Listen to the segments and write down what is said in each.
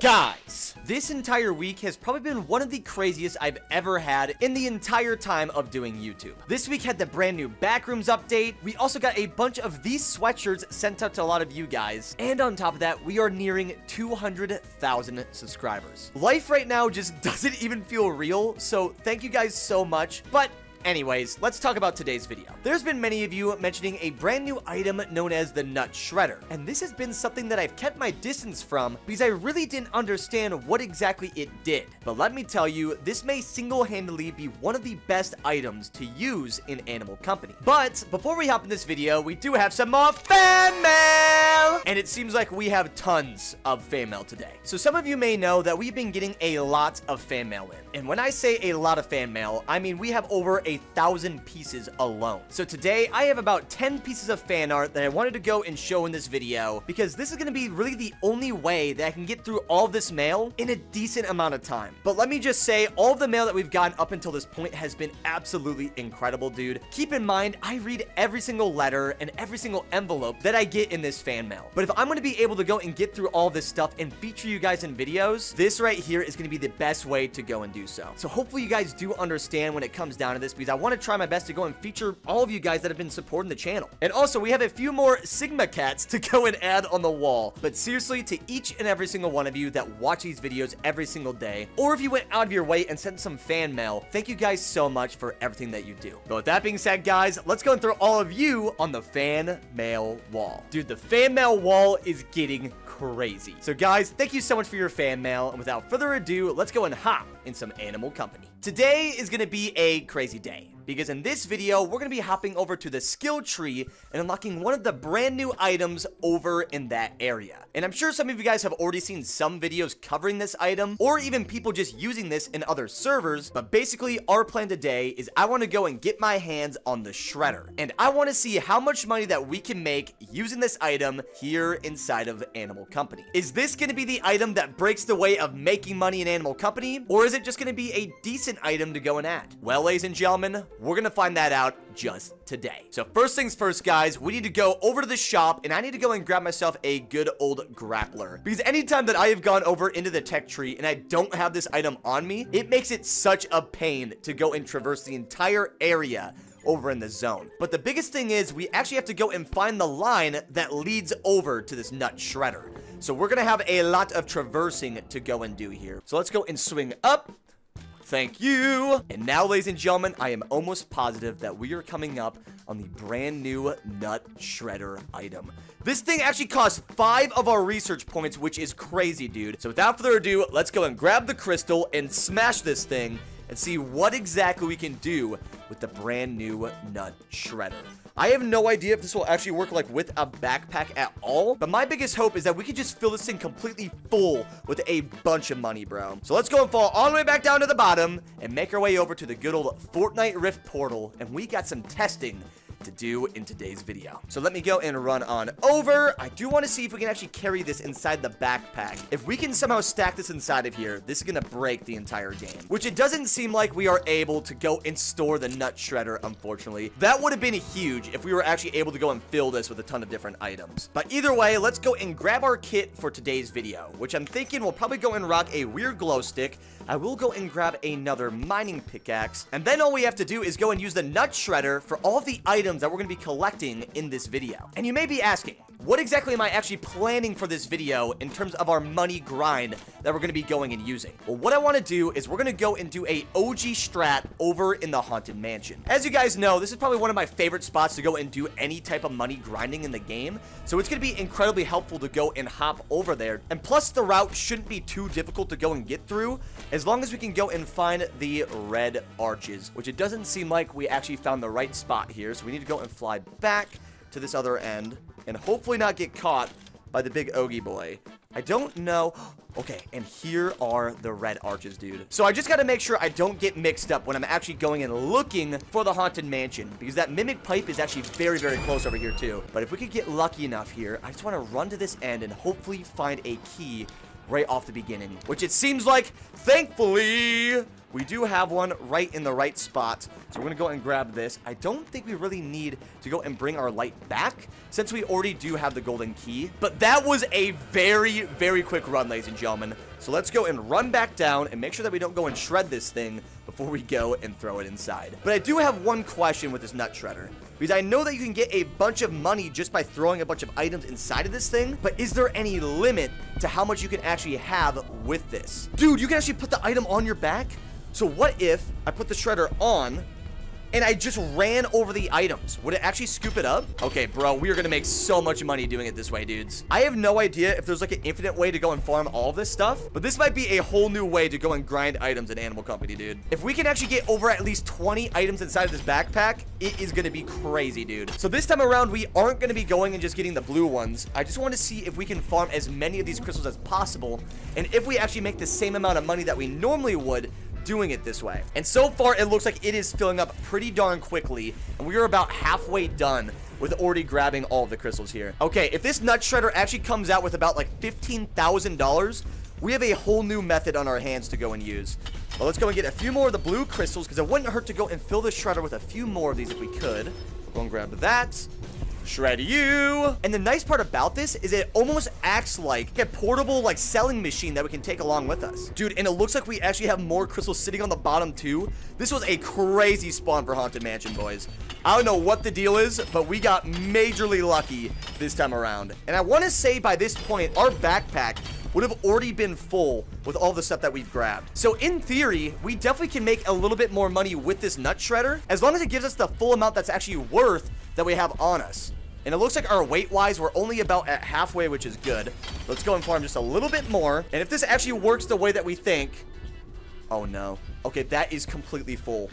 Guys, this entire week has probably been one of the craziest I've ever had in the entire time of doing YouTube. This week had the brand new Backrooms update. We also got a bunch of these sweatshirts sent out to a lot of you guys. And on top of that, we are nearing 200,000 subscribers. Life right now just doesn't even feel real, so thank you guys so much. But anyways, let's talk about today's video. There's been many of you mentioning a brand new item known as the Nut Shredder, and this has been something that I've kept my distance from because I really didn't understand what exactly it did. But let me tell you, this may single-handedly be one of the best items to use in Animal Company. But before we hop in this video, we do have some more fan mail! And it seems like we have tons of fan mail today. So some of you may know that we've been getting a lot of fan mail in. And when I say a lot of fan mail, I mean we have over 1,000 pieces alone. So today I have about 10 pieces of fan art that I wanted to go and show in this video because this is going to be really the only way that I can get through all of this mail in a decent amount of time. But let me just say, all of the mail that we've gotten up until this point has been absolutely incredible, dude. Keep in mind, I read every single letter and every single envelope that I get in this fan mail. But if I'm going to be able to go and get through all this stuff and feature you guys in videos, this right here is going to be the best way to go and do so. So hopefully you guys do understand when it comes down to this, because I want to try my best to go and feature all of you guys that have been supporting the channel. And also, we have a few more Sigma cats to go and add on the wall. But seriously, to each and every single one of you that watch these videos every single day, or if you went out of your way and sent some fan mail, thank you guys so much for everything that you do. But with that being said, guys, let's go and throw all of you on the fan mail wall. Dude, the fan mail wall is getting crazy. So guys, thank you so much for your fan mail, and without further ado, let's go and hop in some Animal Company. Today is going to be a crazy day, because in this video, we're going to be hopping over to the skill tree and unlocking one of the brand new items over in that area. And I'm sure some of you guys have already seen some videos covering this item, or even people just using this in other servers, but basically our plan today is I want to go and get my hands on the Shredder, and I want to see how much money that we can make using this item here inside of Animal Company. Is this going to be the item that breaks the way of making money in Animal Company, or is it just going to be a decent item to go and add? Well, ladies and gentlemen, we're gonna find that out just today. So first things first, guys, we need to go over to the shop, and I need to go and grab myself a good old grappler, because anytime that I have gone over into the tech tree and I don't have this item on me, it makes it such a pain to go and traverse the entire area over in the zone. But the biggest thing is we actually have to go and find the line that leads over to this Nut Shredder. So we're gonna have a lot of traversing to go and do here. So let's go and swing up. Thank you. And now, ladies and gentlemen, I am almost positive that we are coming up on the brand new Nut Shredder item. This thing actually costs 5 of our research points, which is crazy, dude. So without further ado, let's go and grab the crystal and smash this thing and see what exactly we can do with the brand new Nut Shredder. I have no idea if this will actually work like with a backpack at all, but my biggest hope is that we can just fill this thing completely full with a bunch of money, bro. So let's go and fall all the way back down to the bottom and make our way over to the good old Fortnite Rift portal, and we got some testing to do in today's video. So let me go and run on over. I do want to see if we can actually carry this inside the backpack. If we can somehow stack this inside of here, this is gonna break the entire game, which it doesn't seem like we are able to go and store the Nut Shredder, unfortunately. That would have been huge if we were actually able to go and fill this with a ton of different items. But either way, let's go and grab our kit for today's video, which I'm thinking we'll probably go and rock a weird glow stick. I will go and grab another mining pickaxe, and then all we have to do is go and use the Nut Shredder for all of the items that we're going to be collecting in this video. And you may be asking, what exactly am I actually planning for this video in terms of our money grind that we're going to be going and using? Well, what I want to do is we're going to go and do a OG strat over in the Haunted Mansion. As you guys know, this is probably one of my favorite spots to go and do any type of money grinding in the game. So it's going to be incredibly helpful to go and hop over there. And plus, the route shouldn't be too difficult to go and get through, as long as we can go and find the red arches, which it doesn't seem like we actually found the right spot here. So we need to go and fly back to this other end and hopefully not get caught by the big Ogie boy. I don't know. Okay, and here are the red arches, dude. So I just got to make sure I don't get mixed up when I'm actually going and looking for the Haunted Mansion, because that Mimic Pipe is actually very, very close over here too. But if we could get lucky enough here, I just want to run to this end and hopefully find a key right off the beginning, which it seems like, thankfully, We do have one right in the right spot. So we're going to go and grab this. I don't think we really need to go and bring our light back since we already do have the golden key. But that was a very, very quick run, ladies and gentlemen. So let's go and run back down and make sure that we don't go and shred this thing before we go and throw it inside. But I do have one question with this nut shredder, because I know that you can get a bunch of money just by throwing a bunch of items inside of this thing, but is there any limit to how much you can actually have with this? Dude, you can actually put the item on your back? So what if I put the shredder on and I just ran over the items? Would it actually scoop it up? Okay, bro, we are gonna make so much money doing it this way, dudes. I have no idea if there's like an infinite way to go and farm all of this stuff, but this might be a whole new way to go and grind items in Animal Company, dude. If we can actually get over at least 20 items inside of this backpack, it is gonna be crazy, dude. So this time around, we aren't gonna be going and just getting the blue ones. I just want to see if we can farm as many of these crystals as possible, and if we actually make the same amount of money that we normally would doing it this way. And so far, it looks like it is filling up pretty darn quickly, and we are about halfway done with already grabbing all of the crystals here. Okay, if this nut shredder actually comes out with about like $15,000, we have a whole new method on our hands to go and use. Well, let's go and get a few more of the blue crystals, because it wouldn't hurt to go and fill the shredder with a few more of these if we could. We'll go and grab that. Shred you. And the nice part about this is it almost acts like a portable like selling machine that we can take along with us. Dude, and it looks like we actually have more crystals sitting on the bottom too. This was a crazy spawn for Haunted Mansion, boys. I don't know what the deal is, but we got majorly lucky this time around. And I want to say by this point, our backpack would have already been full with all the stuff that we've grabbed. So in theory, we definitely can make a little bit more money with this nut shredder, as long as it gives us the full amount that's actually worth that we have on us. And it looks like our weight-wise, we're only about at halfway, which is good. Let's go and farm just a little bit more. And if this actually works the way that we think... Oh, no. Okay, that is completely full.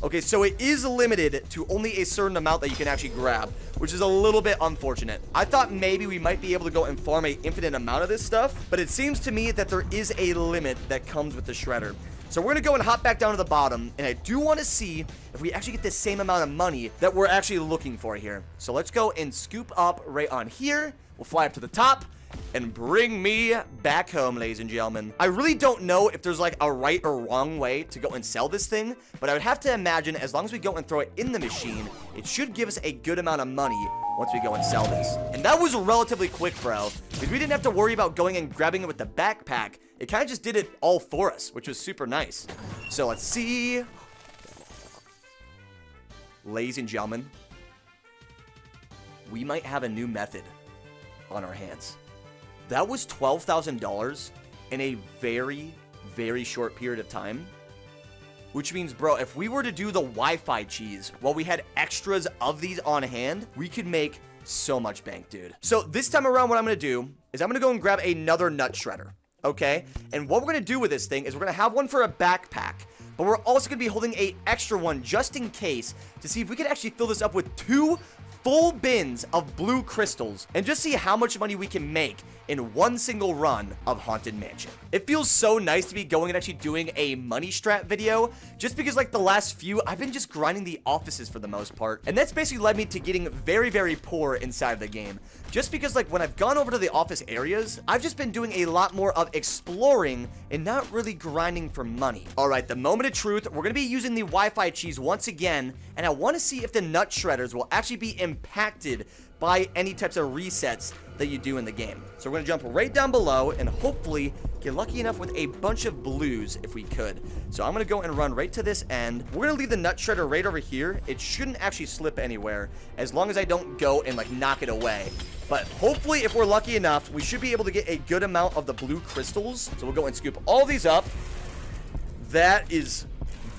Okay, so it is limited to only a certain amount that you can actually grab, which is a little bit unfortunate. I thought maybe we might be able to go and farm an infinite amount of this stuff, but it seems to me that there is a limit that comes with the shredder. So we're going to go and hop back down to the bottom, and I do want to see if we actually get the same amount of money that we're actually looking for here. So let's go and scoop up right on here. We'll fly up to the top and bring me back home, ladies and gentlemen. I really don't know if there's like a right or wrong way to go and sell this thing, but I would have to imagine as long as we go and throw it in the machine, it should give us a good amount of money once we go and sell this. And that was relatively quick, bro, because we didn't have to worry about going and grabbing it with the backpack. It kind of just did it all for us, which was super nice. So let's see. Ladies and gentlemen, we might have a new method on our hands. That was $12,000 in a very, very short period of time. Which means, bro, if we were to do the Wi-Fi cheese while we had extras of these on hand, we could make so much bank, dude. So this time around, what I'm going to do is I'm going to go and grab another nut shredder. Okay? And what we're going to do with this thing is we're going to have one for a backpack, but we're also going to be holding a extra one just in case to see if we can actually fill this up with 2 full bins of blue crystals and just see how much money we can make in one single run of Haunted Mansion. It feels so nice to be going and actually doing a money strat video, just because like the last few, I've been just grinding the offices for the most part, and that's basically led me to getting very, very poor inside of the game. Just because like when I've gone over to the office areas, I've just been doing a lot more of exploring and not really grinding for money. All right, the moment of truth, we're gonna be using the Wi-Fi cheese once again, and I want to see if the nut shredders will actually be impacted by any types of resets that you do in the game. So we're going to jump right down below and hopefully get lucky enough with a bunch of blues if we could. So I'm going to go and run right to this end. We're going to leave the nut shredder right over here. It shouldn't actually slip anywhere as long as I don't go and like knock it away. But hopefully if we're lucky enough, we should be able to get a good amount of the blue crystals. So we'll go and scoop all these up. That is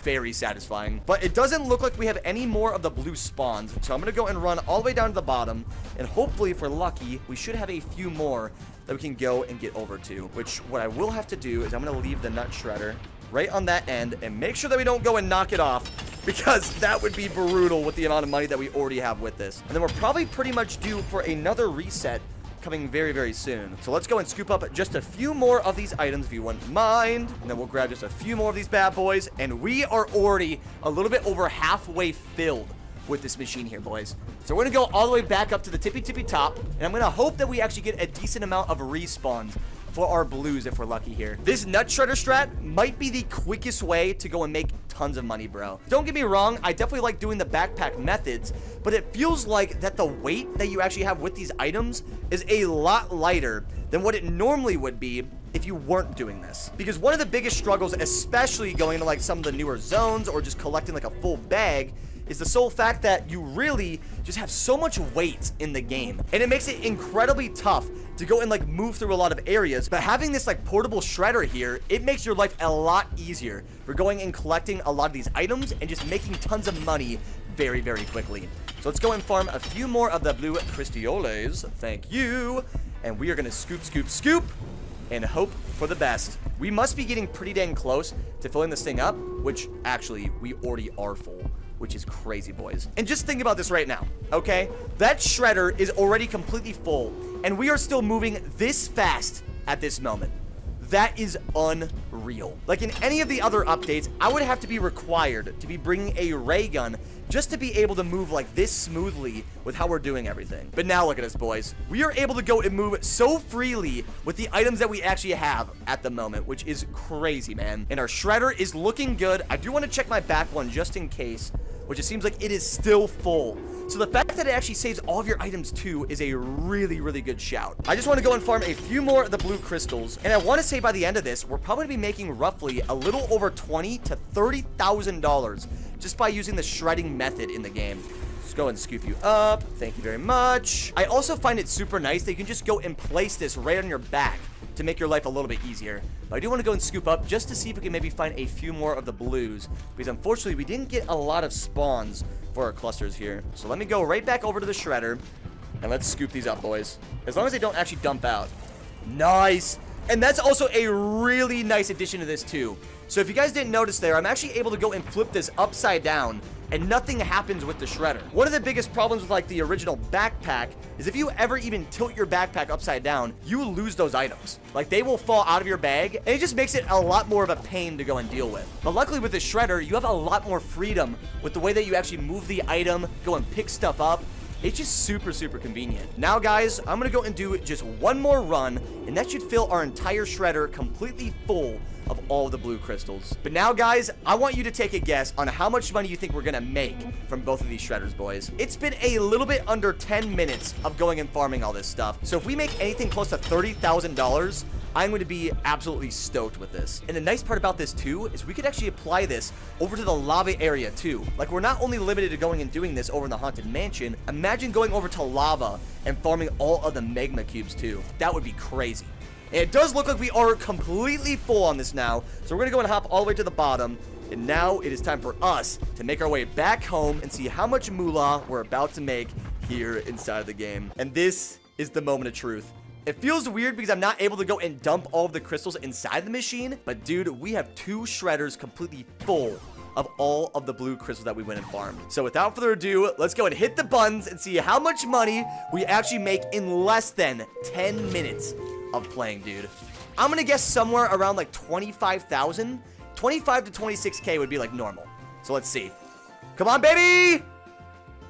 very satisfying, but it doesn't look like we have any more of the blue spawns, so I'm gonna go and run all the way down to the bottom, and hopefully if we're lucky we should have a few more that we can go and get over to. Which what I will have to do is I'm gonna leave the nut shredder right on that end and make sure that we don't go and knock it off, because that would be brutal with the amount of money that we already have with this. And then we're probably pretty much due for another reset coming very, very soon. So let's go and scoop up just a few more of these items if you wouldn't mind. And then we'll grab just a few more of these bad boys. And we are already a little bit over halfway filled with this machine here, boys. So we're gonna go all the way back up to the tippy top. And I'm gonna hope that we actually get a decent amount of respawns for our blues if we're lucky here. This nut shredder strat might be the quickest way to go and make tons of money, bro. Don't get me wrong, I definitely like doing the backpack methods, but it feels like that the weight that you actually have with these items is a lot lighter than what it normally would be if you weren't doing this. Because one of the biggest struggles, especially going into like some of the newer zones or just collecting like a full bag, is the sole fact that you really just have so much weight in the game. And it makes it incredibly tough to go and like move through a lot of areas. But having this like portable shredder here, it makes your life a lot easier for going and collecting a lot of these items and just making tons of money very, very quickly. So let's go and farm a few more of the blue crystioles. Thank you. And we are gonna scoop, scoop, scoop and hope for the best. We must be getting pretty dang close to filling this thing up, which actually we already are full, which is crazy, boys. And just think about this right now, okay? That shredder is already completely full, and we are still moving this fast at this moment. That is unreal. Like in any of the other updates, I would have to be required to be bringing a ray gun just to be able to move like this smoothly with how we're doing everything. But now look at us, boys. We are able to go and move so freely with the items that we actually have at the moment, which is crazy, man. And our shredder is looking good. I do want to check my back one just in case, which it seems like it is still full. So the fact that it actually saves all of your items too is a really, really good shout. I just want to go and farm a few more of the blue crystals. And I want to say by the end of this, we're probably going to be making roughly a little over $20,000 to $30,000 just by using the shredding method in the game. Let's go and scoop you up. Thank you very much. I also find it super nice that you can just go and place this right on your back to make your life a little bit easier. But I do want to go and scoop up just to see if we can maybe find a few more of the blues, because unfortunately we didn't get a lot of spawns for our clusters here. So let me go right back over to the shredder and let's scoop these up, boys. As long as they don't actually dump out. Nice. And that's also a really nice addition to this too. So if you guys didn't notice there, I'm actually able to go and flip this upside down and nothing happens with the shredder. One of the biggest problems with like the original backpack is if you ever even tilt your backpack upside down, you lose those items. Like they will fall out of your bag and it just makes it a lot more of a pain to go and deal with. But luckily with the shredder, you have a lot more freedom with the way that you actually move the item, go and pick stuff up. It's just super, super convenient. Now, guys, I'm going to go and do just one more run, and that should fill our entire shredder completely full of all the blue crystals. But now, guys, I want you to take a guess on how much money you think we're going to make from both of these shredders, boys. It's been a little bit under 10 minutes of going and farming all this stuff. So if we make anything close to $30,000, I'm going to be absolutely stoked with this. And the nice part about this too is we could actually apply this over to the lava area too. Like we're not only limited to going and doing this over in the haunted mansion, imagine going over to lava and farming all of the magma cubes too. That would be crazy. And it does look like we are completely full on this now. So we're going to go and hop all the way to the bottom. And now it is time for us to make our way back home and see how much moolah we're about to make here inside of the game. And this is the moment of truth. It feels weird because I'm not able to go and dump all of the crystals inside the machine. But dude, we have 2 shredders completely full of all of the blue crystals that we went and farmed. So without further ado, let's go and hit the buttons and see how much money we actually make in less than 10 minutes of playing, dude. I'm gonna guess somewhere around like 25,000. 25 to 26K would be like normal. So let's see. Come on, baby!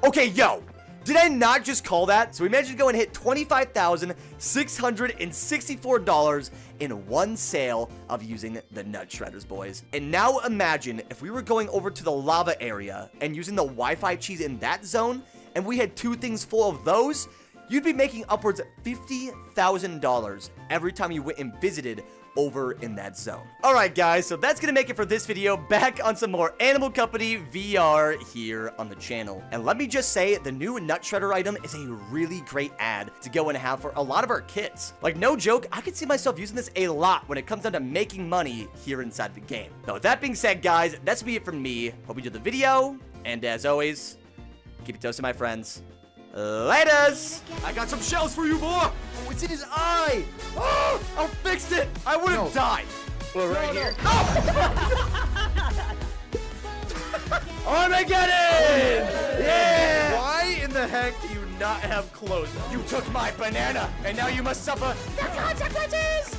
Okay, yo. Did I not just call that? So we managed to go and hit $25,664 in one sale of using the nut shredders, boys. And now imagine if we were going over to the lava area and using the Wi-Fi cheese in that zone, and we had 2 things full of those, you'd be making upwards of $50,000 every time you went and visited over in that zone. All right, guys, so that's gonna make it for this video. Back on some more Animal Company VR here on the channel. And let me just say, the new nut shredder item is a really great ad to go and have for a lot of our kits. Like, no joke, I could see myself using this a lot when it comes down to making money here inside the game. But with that being said, guys, that's gonna be it from me. Hope you enjoyed the video, and as always, keep it toasted, my friends. Laters! I got some shells for you, boy! Oh, it's in his eye! Oh, I fixed it! I would have died! Well, right here. No. Armageddon! Yeah! Why in the heck do you not have clothes? You took my banana, and now you must suffer the consequences!